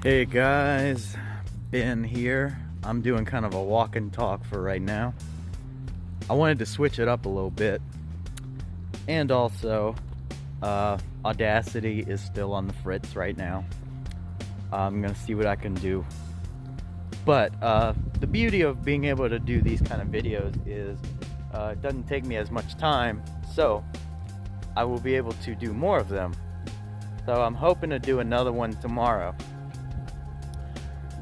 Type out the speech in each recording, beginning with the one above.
Hey guys, Ben here. I'm doing kind of a walk and talk for right now. I wanted to switch it up a little bit, and also Audacity is still on the fritz right now. I'm gonna see what I can do, but the beauty of being able to do these kind of videos is it doesn't take me as much time, so I will be able to do more of them. So I'm hoping to do another one tomorrow.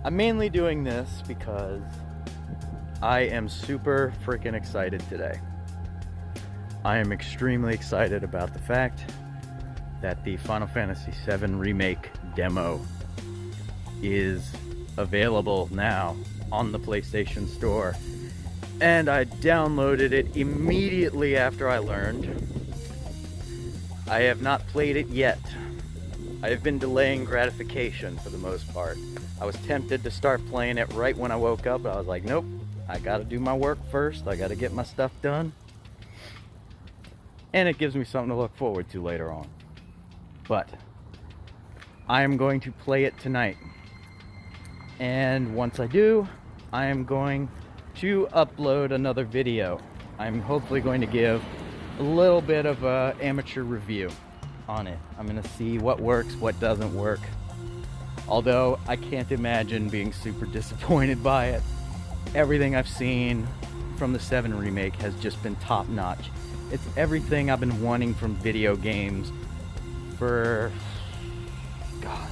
I'm mainly doing this because I am super freaking excited today. I am extremely excited about the fact that the Final Fantasy VII Remake demo is available now on the PlayStation Store. And I downloaded it immediately after I learned. I have not played it yet. I have been delaying gratification for the most part. I was tempted to start playing it right when I woke up, but I was like, nope, I gotta do my work first. I gotta get my stuff done. And it gives me something to look forward to later on. But I am going to play it tonight. And once I do, I am going to upload another video. I'm hopefully going to give a little bit of an amateur review on it. I'm gonna see what works, what doesn't work. Although I can't imagine being super disappointed by it. Everything I've seen from the 7 remake has just been top notch. It's everything I've been wanting from video games for, God,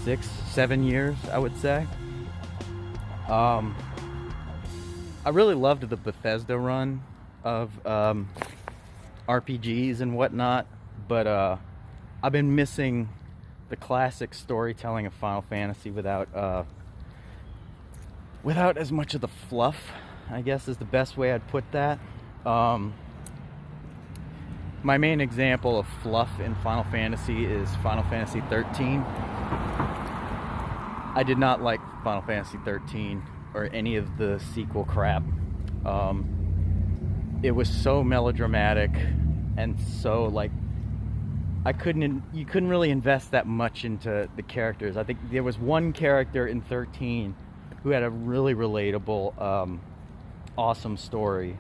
6-7 years, I would say. I really loved the Bethesda run of RPGs and whatnot, but I've been missing the classic storytelling of Final Fantasy without as much of the fluff, I guess is the best way I'd put that. My main example of fluff in Final Fantasy is Final Fantasy 13. I did not like Final Fantasy 13 or any of the sequel crap. It was so melodramatic and so like you couldn't really invest that much into the characters. I think there was one character in 13 who had a really relatable, awesome story,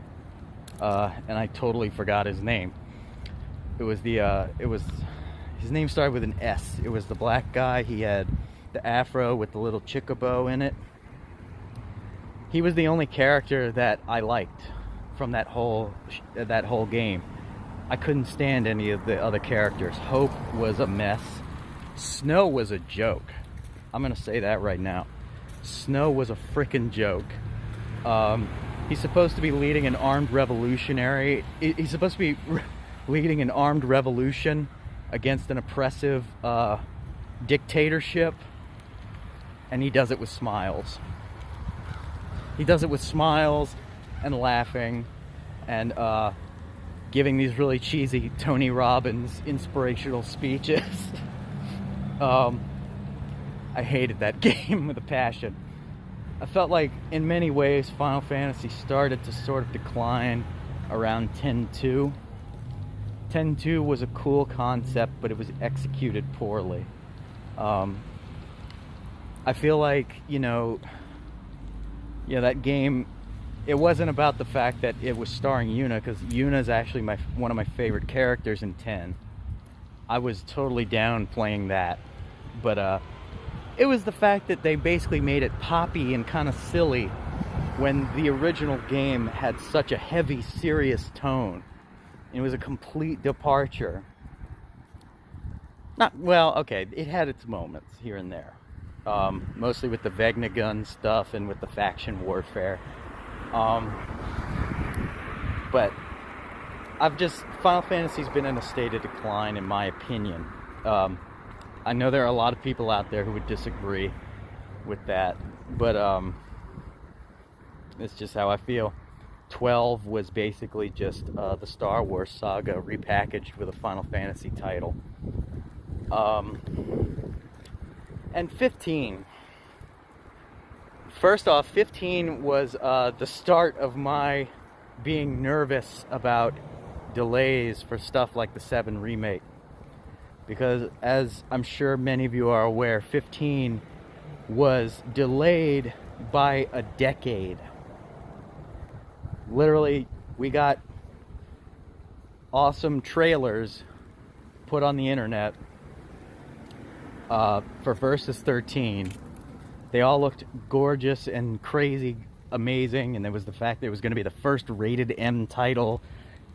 and I totally forgot his name. His name started with an S. It was the black guy. He had the afro with the little chocobo in it. He was the only character that I liked from that whole game. I couldn't stand any of the other characters. Hope was a mess. Snow was a joke. I'm gonna say that right now. Snow was a frickin' joke. He's supposed to be leading an armed revolutionary. He's supposed to be leading an armed revolution against an oppressive dictatorship, and he does it with smiles. He does it with smiles and laughing and giving these really cheesy Tony Robbins inspirational speeches. I hated that game with a passion. I felt like in many ways Final Fantasy started to sort of decline around 10.2. 10.2 was a cool concept, but it was executed poorly. I feel like, that game, it wasn't about the fact that it was starring Yuna, because Yuna is actually one of my favorite characters in 10. I was totally down playing that, but it was the fact that they basically made it poppy and kind of silly when the original game had such a heavy, serious tone. It was a complete departure. It had its moments here and there, mostly with the Vegna gun stuff and with the faction warfare. But Final Fantasy's been in a state of decline, in my opinion. I know there are a lot of people out there who would disagree with that, but it's just how I feel. 12 was basically just the Star Wars saga repackaged with a Final Fantasy title. And 15. First off, 15 was the start of my being nervous about delays for stuff like the 7 remake. because as I'm sure many of you are aware, 15 was delayed by a decade. Literally, we got awesome trailers put on the internet for Versus 13. They all looked gorgeous and crazy amazing, and there was the fact that it was going to be the first rated M title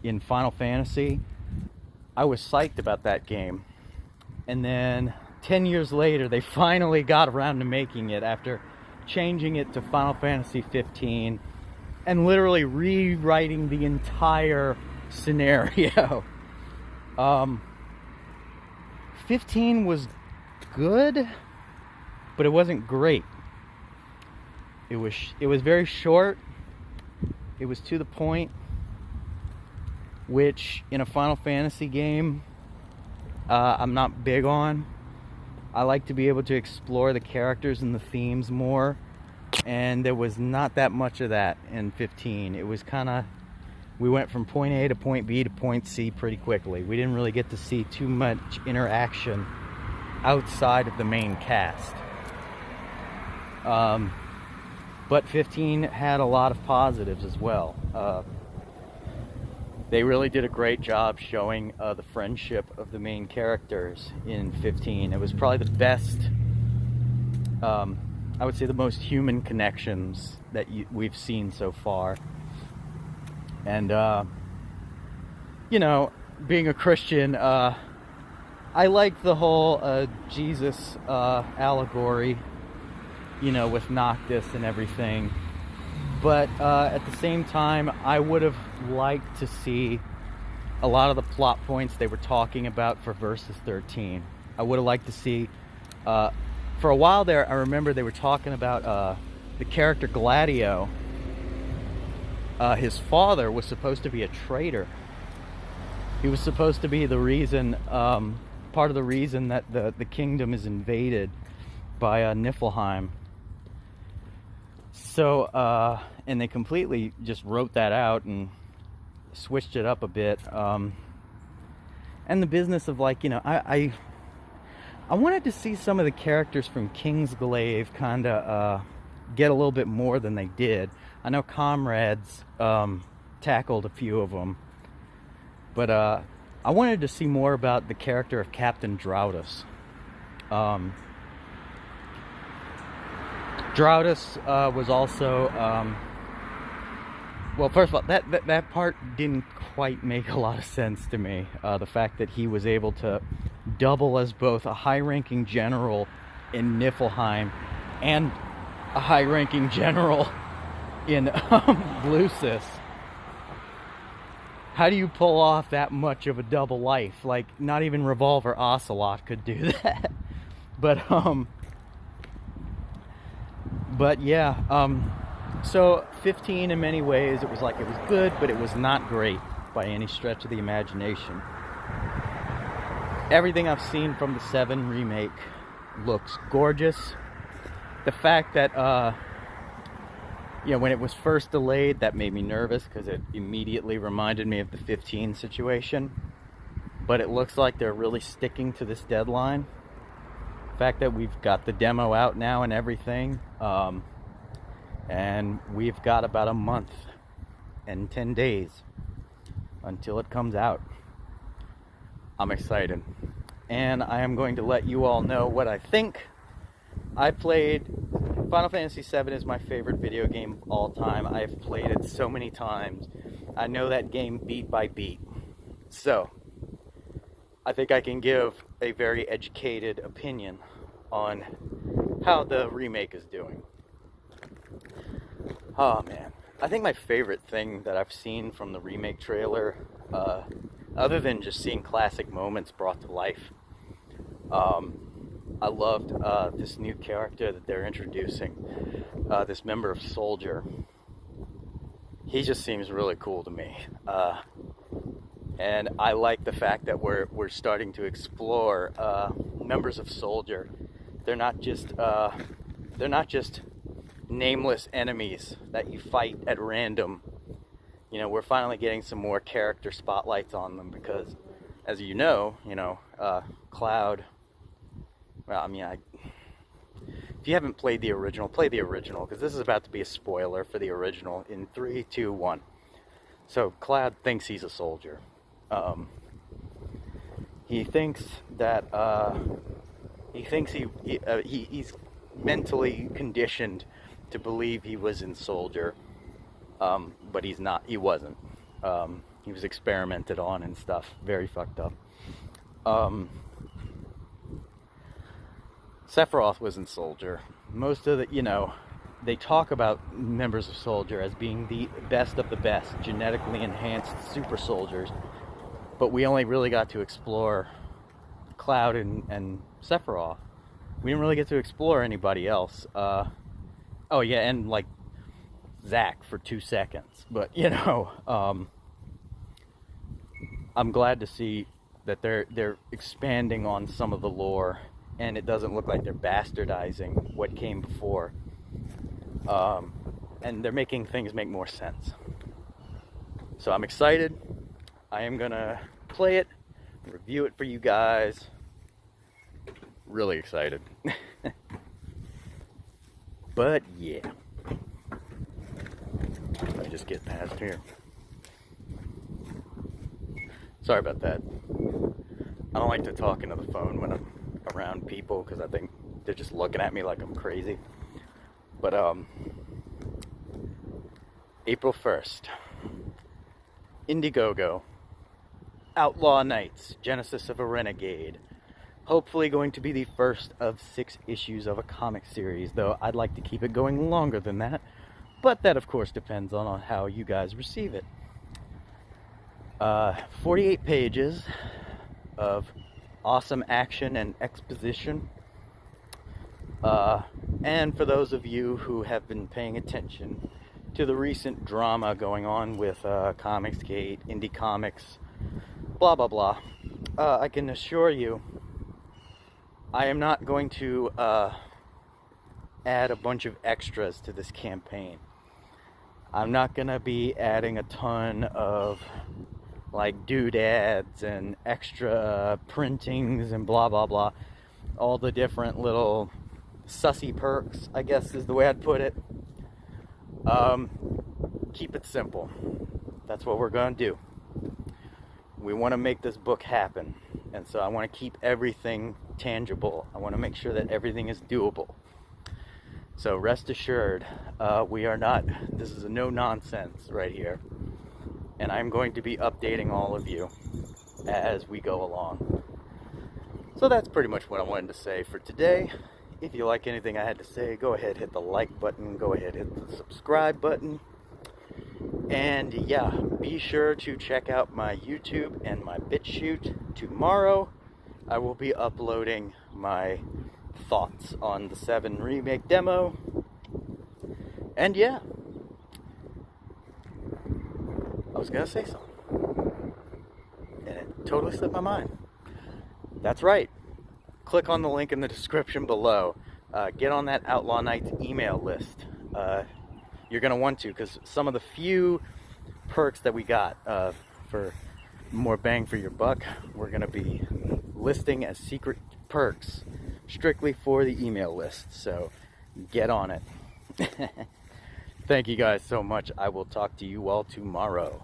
in Final Fantasy. I was psyched about that game. And then 10 years later, they finally got around to making it after changing it to Final Fantasy 15 and literally rewriting the entire scenario. 15 was good, but it wasn't great. It was very short. It was to the point, which in a Final Fantasy game, I'm not big on. I like to be able to explore the characters and the themes more, and there was not that much of that in 15. It was kind of, we went from point A to point B to point C pretty quickly. We didn't really get to see too much interaction outside of the main cast. But 15 had a lot of positives as well. They really did a great job showing the friendship of the main characters in 15. It was probably the best, I would say the most human connections that we've seen so far. And, you know, being a Christian, I like the whole Jesus allegory, you know, with Noctis and everything. But at the same time, I would have liked to see a lot of the plot points they were talking about for Versus 13. I would have liked to see, for a while there, I remember they were talking about the character Gladio. His father was supposed to be a traitor. He was supposed to be the reason, part of the reason that the kingdom is invaded by Niflheim. So, and they completely just wrote that out and switched it up a bit. And the business of, like, you know, I wanted to see some of the characters from Kingsglaive kind of get a little bit more than they did. I know Comrades tackled a few of them, but I wanted to see more about the character of Captain Drautus. Drautus was also, well, first of all, that part didn't quite make a lot of sense to me. The fact that he was able to double as both a high-ranking general in Niflheim and a high-ranking general in Bluesis. How do you pull off that much of a double life? Like, not even Revolver Ocelot could do that. But yeah, so 15 in many ways, it was good, but it was not great by any stretch of the imagination. Everything I've seen from the 7 remake looks gorgeous. The fact that, you know, when it was first delayed, that made me nervous because it immediately reminded me of the 15 situation. But it looks like they're really sticking to this deadline. The fact that we've got the demo out now and everything, and we've got about a month and 10 days until it comes out. I'm excited, and I am going to let you all know what I think. I played Final Fantasy VII is my favorite video game of all time. I've played it so many times. I know that game beat by beat. So, I think I can give a very educated opinion on how the remake is doing. Oh man, I think my favorite thing that I've seen from the remake trailer, other than just seeing classic moments brought to life, I loved this new character that they're introducing, this member of Soldier. He just seems really cool to me. And I like the fact that we're starting to explore members of Soldier. They're not just nameless enemies that you fight at random. You know, we're finally getting some more character spotlights on them, because as you know, Cloud, well, I mean, if you haven't played the original, play the original, because this is about to be a spoiler for the original in 3, 2, 1. So Cloud thinks he's a soldier. He thinks that he's mentally conditioned to believe he was in soldier, but he's not. He wasn't. He was experimented on and stuff. Very fucked up. Sephiroth was in soldier. Most of the, they talk about members of soldier as being the best of the best, genetically enhanced super soldiers, but we only really got to explore Cloud and Sephiroth. We didn't really get to explore anybody else. Oh yeah, and like Zack for 2 seconds. But I'm glad to see that they're expanding on some of the lore, and it doesn't look like they're bastardizing what came before. And they're making things make more sense. So I'm excited. I am gonna play it, review it for you guys. Really excited. But yeah. Let me just get past here. Sorry about that. I don't like to talk into the phone when I'm around people because I think they're just looking at me like I'm crazy. But April 1st, Indiegogo, Outlaw Nights, Genesis of a Renegade. Hopefully going to be the first of 6 issues of a comic series, though I'd like to keep it going longer than that. But that, of course, depends on how you guys receive it. 48 pages of awesome action and exposition. And for those of you who have been paying attention to the recent drama going on with Comicsgate, Indie Comics, blah, blah, blah, I can assure you I am not going to add a bunch of extras to this campaign. I'm not going to be adding a ton of like doodads and extra printings and blah, blah, blah. All the different little sussy perks, I guess is the way I'd put it. Keep it simple. That's what we're going to do. We want to make this book happen. And so I want to keep everything tangible. I want to make sure that everything is doable. So rest assured, this is a no nonsense right here. And I'm going to be updating all of you as we go along. So that's pretty much what I wanted to say for today. If you like anything I had to say, go ahead, hit the like button, go ahead, hit the subscribe button. And yeah, be sure to check out my YouTube and my BitChute. Tomorrow, I will be uploading my thoughts on the 7 remake demo. And yeah, I was gonna say something, and it totally slipped my mind. That's right. Click on the link in the description below. Get on that Outlaw Nights email list. You're going to want to, because some of the few perks that we got for more bang for your buck, we're going to be listing as secret perks strictly for the email list. So get on it. Thank you guys so much. I will talk to you all tomorrow.